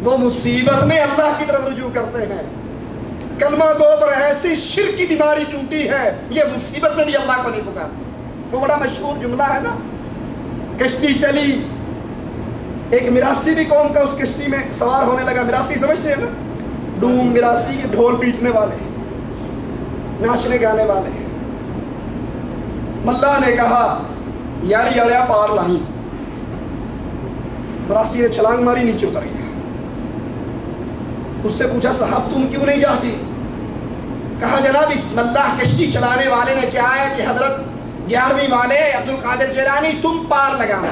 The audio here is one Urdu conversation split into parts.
وہ مصیبت میں اللہ کی طرف رجوع کرتے ہیں۔ کلمہ گو پر ایسی شرک کی بیماری ٹوٹی ہے، یہ مصیبت میں بھی اللہ کو نہیں پکارتے۔ وہ بڑا مشہور جملہ ہے نا، کشتی چلی، ایک مراسی بھی قوم کا اس کشتی میں سوار ہونے لگا۔ مراسی سمجھتے ہیں نا، ڈوم مراسی، ڈھول پیٹنے والے، ناچنے گانے والے۔ ملا نے کہا یاری اڑیا پار لائیں، مراسی نے چھلانگ ماری، نیچے اتر گیا۔ اس سے پوچھا صاحب تم کیوں نہیں جاتی؟ کہا جناب بسم اللہ، کشتی چلانے والے نے کیا ہے کہ حضرت 11ویں والے عبد القادر جیلانی تم پار لگانا۔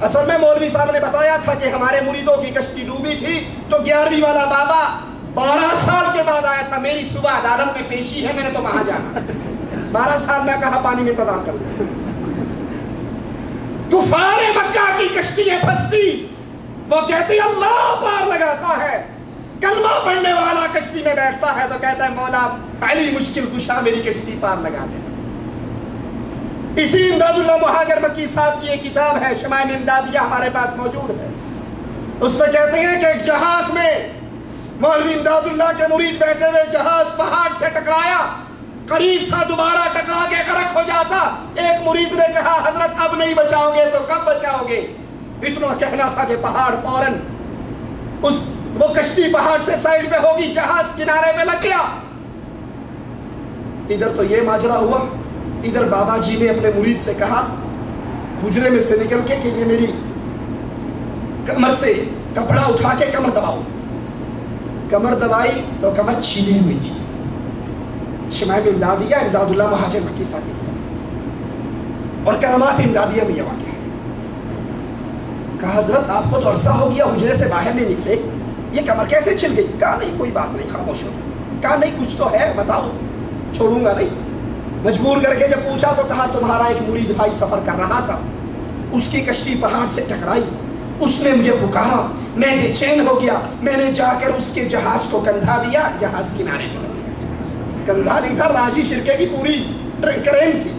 اصل میں مولوی صاحب نے بتایا تھا کہ ہمارے مریدوں کی کشتی ڈوبی تھی تو 11ویں والا بابا 12 سال کے بعد آیا تھا، میری صبح عدالت میں پیشی ہے، میں نے تو وہاں جانا۔ 12 سال میں کہا پانی میں انتظار کر دیں۔ کفار مکہ کی کشتیاں پھنستی، وہ کہتی اللہ پار لگاتا ہے۔ کلمہ پڑھنے والا کشتی میں بیٹھتا ہے تو کہتا ہے مولا علی مشکل کشا میری کشتی پار لگا دے۔ اسی امداد اللہ مہاجر مکی صاحب کی ایک کتاب ہے شمائل امدادیہ، ہمارے پاس موجود ہے۔ اس میں کہتے ہیں کہ ایک جہاز میں مولوی امداد اللہ کے مرید بیٹھے ہوئے، جہاز پہاڑ سے ٹکرایا، قریب تھا دوبارہ ٹکرا کے غرق ہو جاتا۔ ایک مرید نے کہا حضرت اب نہیں بچاؤ گے تو کب بچاؤ گے؟ اتنا کہنا تھا کہ پہاڑ فوراً وہ کشتی پہاڑ سے سائڈ پہ ہوگی، جہاز کنارے پہ لگ گیا۔ ادھر تو یہ ماجرا ہوا، ادھر بابا جی نے اپنے مرید سے کہا حجرے میں سے نکل کے کہ یہ میری کمر سے کپڑا اٹھا کے کمر دباؤ۔ کمر دبائی تو کمر چھیلی ہوئی تھی۔ شمائل امدادیہ امداد اللہ مہاجر مکی صاحب کی کتاب اور کرامات امدادیہ میں یہ واقع ہے۔ کہا حضرت آپ کو تو عرصہ ہو گیا حجرے سے باہر نہیں نکلے، یہ کمر کیسے چھل گئی؟ کہا نہیں کوئی بات نہیں، خاموش ہو۔ کہا نہیں کچھ تو ہے بتاؤ، چھوڑوں گا نہیں۔ مجبور کر کے جب پوچھا تو کہا تمہارا ایک مرید بھائی سفر کر رہا تھا، اس کی کشتی پہاڑ سے ٹکرائی، اس نے مجھے پکارا، میں بے چین ہو گیا، میں نے جا کر اس کے جہاز کو کندھا دیا، جہاز کنارے پر۔ کندھا نہیں تھا، راجی شرکے کی پوری کرین تھی۔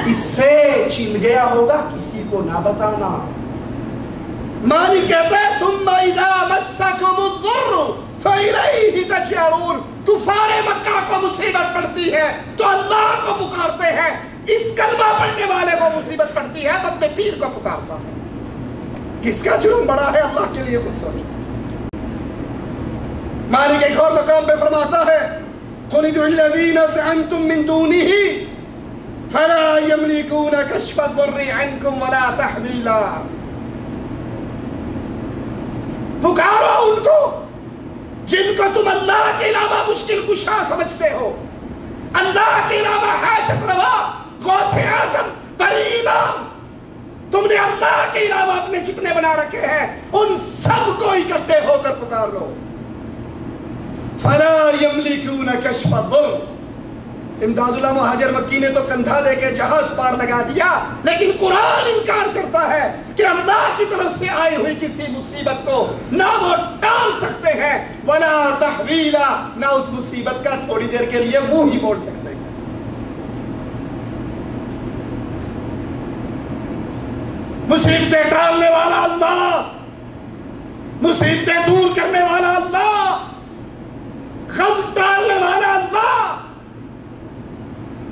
اس سے چھل گیا ہوگا، کسی کو نہ بتانا۔ مالک کہتا ہے ثم اذا مسکم الضر فإلیہ تجأرون۔ کفار مکہ کو مصیبت پڑتی ہے تو اللہ کو پکارتے ہیں، اس کلمہ پڑھنے والے کو مصیبت پڑتی ہے تو اپنے پیر کو پکارتا ہے۔ کس کا جرم بڑا ہے اللہ کے لیے خود سمجھو۔ مالک ایک اور مقام پہ فرماتا ہے قل ادعوا الذین زعمتم من دونہ فلا یملکون کشف الضر عنکم ولا تحویلا۔ پکارو ان کو جن کو تم اللہ کے علاوہ مشکل کشا سمجھتے ہو، اللہ کے علاوہ حاجت روا، غوث اعظم، بری امام، تم نے اللہ کے علاوہ اپنے جتنے بنا رکھے ہیں ان سب کو اکٹھے ہو کر پکار لو۔ فلا یملکون کشف الضر۔ امداد اللہ مہاجر مکی نے تو کندھا دے کے جہاز پار لگا دیا، لیکن قرآن انکار کرتا ہے کہ اللہ کی طرف سے آئی ہوئی کسی مصیبت کو نہ وہ ٹال سکتے ہیں ولا تحویلا، نہ اس مصیبت کا تھوڑی دیر کے لیے منہ ہی موڑ سکتے ہیں۔ مصیبتیں ٹالنے والا اللہ، مصیبتیں دور کرنے والا اللہ، غم ٹالنے والا اللہ۔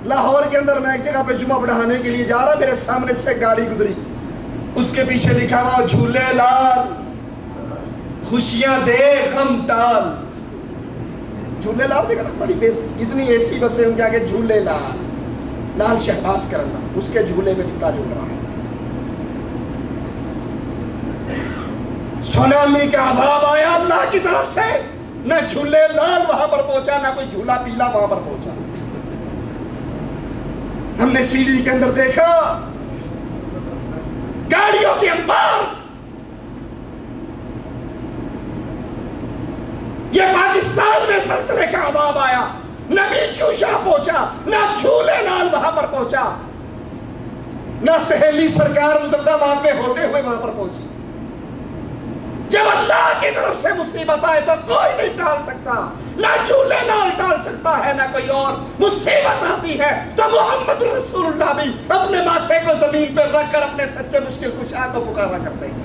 لاہور کے اندر میں ایک جگہ پہ جمعہ پڑھانے کے لیے جا رہا، میرے سامنے سے گاڑی گزری، اس کے پیچھے لکھا ہوا جھولے لال خوشیاں دے غم ٹال۔ جھولے لال دیکھا نا، بڑی اتنی ایسی بسیں ان کے آگے جھولے لال، لال شہباز کرنا، اس کے جھولے میں جھولا جھول رہا ہے۔ سونامی کا عذاب آیا اللہ کی طرف سے، نہ جھولے لال وہاں پر پہنچا، نہ کوئی جھولا پیلا وہاں پر پہنچا۔ ہم نے سی ڈی کے اندر دیکھا گاڑیوں کے انبار، یہ پاکستان میں سلسلے کا عذاب آیا، نہ میچو شاہ پہنچا، نہ جھولے لال وہاں پر پہنچا، نہ سہیلی سرکار مظفرآباد میں ہوتے ہوئے وہاں پر پہنچی۔ جب اللہ کی طرف سے مصیبت آئے تو کوئی نہیں ٹال سکتا، نہ جھولے لال ٹال سکتا ہے نہ کوئی اور۔ مصیبت آتی ہے تو محمد رسول اللہ بھی اپنے ماتھے کو زمین پر رکھ کر اپنے سچے مشکل کشا کو پکارا کرتے ہیں۔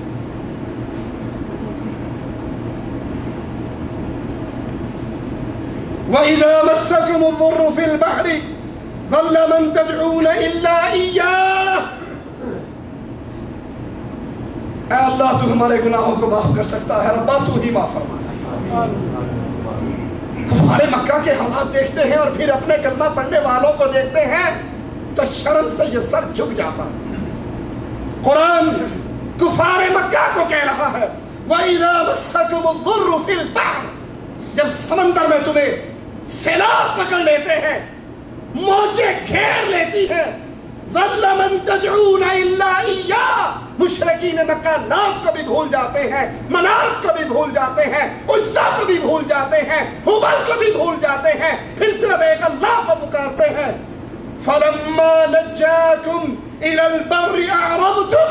وَإِذَا مَسَّكُمُ الضُّرُّ فِي الْبَحْرِ ضَلَّ مَن تَدْعُونَ إِلَّا إِيَّاهُ۔ اے اللہ تو ہمارے گناہوں کو معاف کر سکتا ہے، ربا تو ہی معاف فرمانا۔ کفار مکہ کے حالات دیکھتے ہیں اور پھر اپنے کلمہ پڑھنے والوں کو دیکھتے ہیں تو شرم سے یہ سر جھک جاتا ہے۔ قرآن کفار مکہ کو کہہ رہا ہے وَإِذَا مَسَّكُمُ الضُّرُّ فِي الْبَحْرِ، جب سمندر میں تمہیں سیلاب پکڑ لیتے ہیں، موجیں گھیر لیتی ہیں، ظَلَّ مَن تَدْعُونَ إِلَّا إِيَّاهُ، مشرکین مکہ لات کو بھی بھول جاتے ہیں، منات کو بھی بھول جاتے ہیں، عزا کو بھی بھول جاتے ہیں، حبل کو بھی بھول جاتے ہیں، پھر صرف ایک اللہ کو پکارتے ہیں۔ فَلَمَّا نَجَّاكُمْ إِلَى الْبَرِّ أَعْرَضْتُمْ،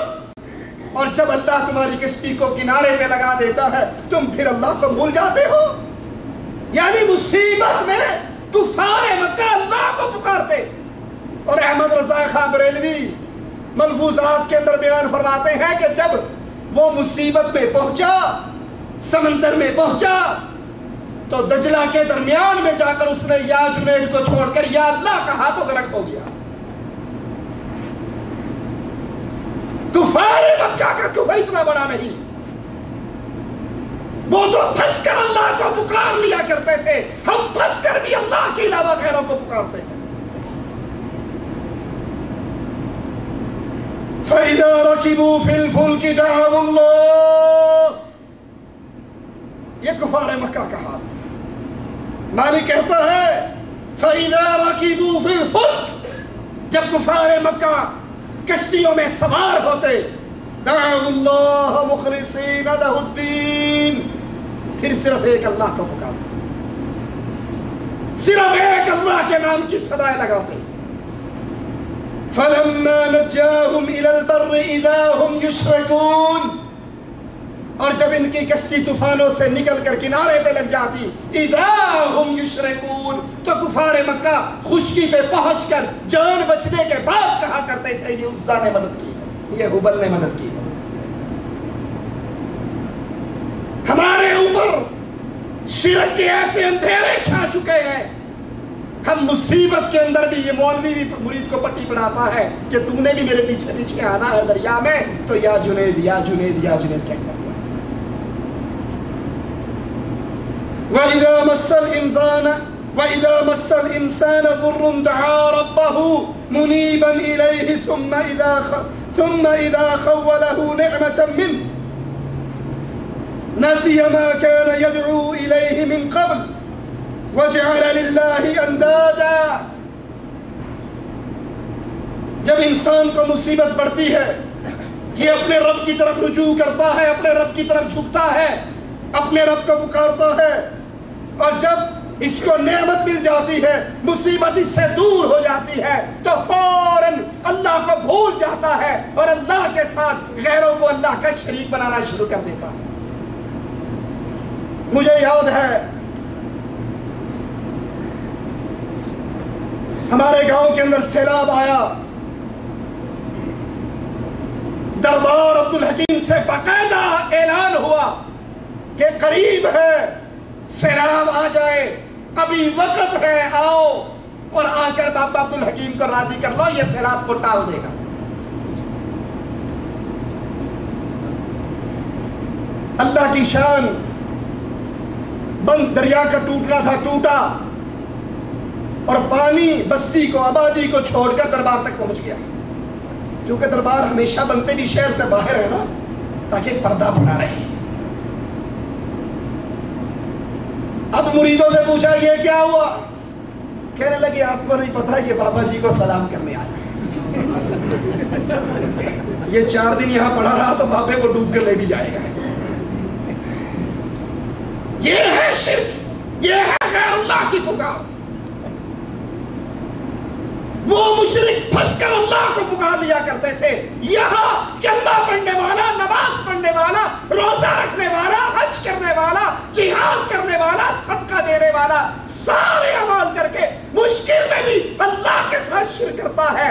اور جب اللہ تمہاری کشتی کو کنارے پہ لگا دیتا ہے تم پھر اللہ کو بھول جاتے ہو۔ یعنی مصیبت میں کفار مکہ اللہ کو پکارتے۔ اور احمد رضا خان بریلوی ملفوظات کے اندر بیان فرماتے ہیں کہ جب وہ مصیبت میں پہنچا، سمندر میں پہنچا، تو دجلہ کے درمیان میں جا کر اس نے یا جنید کو چھوڑ کر یا اللہ کہا تو غرق ہو گیا۔ کفار مکہ کا کفر اتنا بڑا نہیں، وہ تو پھنس کر اللہ کو پکار لیا کرتے تھے، ہم پھنس کر بھی اللہ کے علاوہ غیروں کو پکارتے ہیں۔ فَإِذَا رَكِبُوا فِي الْفُلْكِ دَعَوُا اللَّهَ، یہ کفار مکہ کا حال۔ مالک کہتا ہے فَإِذَا رَكِبُوا فِي الْفُلْكِ، جب کفار مکہ کشتیوں میں سوار ہوتے، دَعَوُا اللَّهَ مُخْلِصِينَ لَهُ الدِّينَ، پھر صرف ایک اللہ کو پکارتے، صرف ایک اللہ کے نام کی صدائیں لگاتے۔ فَلَمَّا نَجَّاهُمْ إِلَى الْبَرِّ إِذَا هُمْ يُشْرِكُونَ، اور جب ان کی کشتی طوفانوں سے نکل کر کنارے پہ لگ جاتی، اِذَا هُمْ يُشْرِكُونَ، تو کفار مکہ خشکی پہ پہنچ کر جان بچنے کے بعد کہا کرتے تھے یہ عزا نے مدد کی ہے، یہ حبل نے مدد کی ہے۔ ہمارے اوپر شرک کے ایسے اندھیرے چھا چکے ہیں، ہم مصیبت کے اندر بھی، یہ مولوی بھی مرید کو پٹی پڑھاتا ہے کہ تم نے بھی میرے پیچھے پیچھے آنا ہے دریا میں، تو یا جنید یا جنید یا جنید کہتا ہوا۔ وَإِذَا مَسَّ الْإِنسَانَ ضُرٌّ دَعَا رَبَّهُ مُنِيبًا إِلَيْهِ ثُمَّ إِذَا خَوَّلَهُ نِعْمَةً مِّنْهُ نَسِيَ مَا كَانَ يَدْعُو إِلَيْهِ مِنْ قَبْلُ وَجَعَلَ لِلَّهِ أَنْدَادًا، جب انسان کو مصیبت پڑتی ہے یہ اپنے رب کی طرف رجوع کرتا ہے، اپنے رب کی طرف جھکتا ہے، اپنے رب کو پکارتا ہے، اور جب اس کو نعمت مل جاتی ہے، مصیبت اس سے دور ہو جاتی ہے، تو فوراً اللہ کو بھول جاتا ہے اور اللہ کے ساتھ غیروں کو اللہ کا شریک بنانا شروع کر دیتا ہے۔ مجھے یاد ہے ہمارے گاؤں کے اندر سیلاب آیا، دربار عبدالحکیم سے باقاعدہ اعلان ہوا کہ قریب ہے سیلاب آ جائے، ابھی وقت ہے، آؤ اور آ کر بابا عبدالحکیم کو راضی کر لو، یہ سیلاب کو ٹال دے گا۔ اللہ کی شان، بند دریا کا ٹوٹنا تھا، ٹوٹا، اور پانی بستی کو، آبادی کو چھوڑ کر دربار تک پہنچ گیا، کیونکہ دربار ہمیشہ بنتے بھی شہر سے باہر ہے نا، تاکہ پردہ بنا رہے۔ اب مریدوں سے پوچھا یہ کیا ہوا؟ کہنے لگے آپ کو نہیں پتا، یہ بابا جی کو سلام کرنے آیا، یہ 4 دن یہاں پڑا رہا تو بابے کو ڈوب کر لے بھی جائے گا۔ یہ ہے شرک، یہ ہے غیر اللہ کی پکار۔ وہ مشرک پھنس کر اللہ کو پکار لیا کرتے تھے، یہاں کلمہ پڑھنے والا، نماز پڑھنے والا، روزہ رکھنے والا، حج کرنے والا، جہاد کرنے والا، صدقہ دینے والا، سارے اعمال کر کے مشکل میں بھی اللہ کے ساتھ شرک کرتا ہے،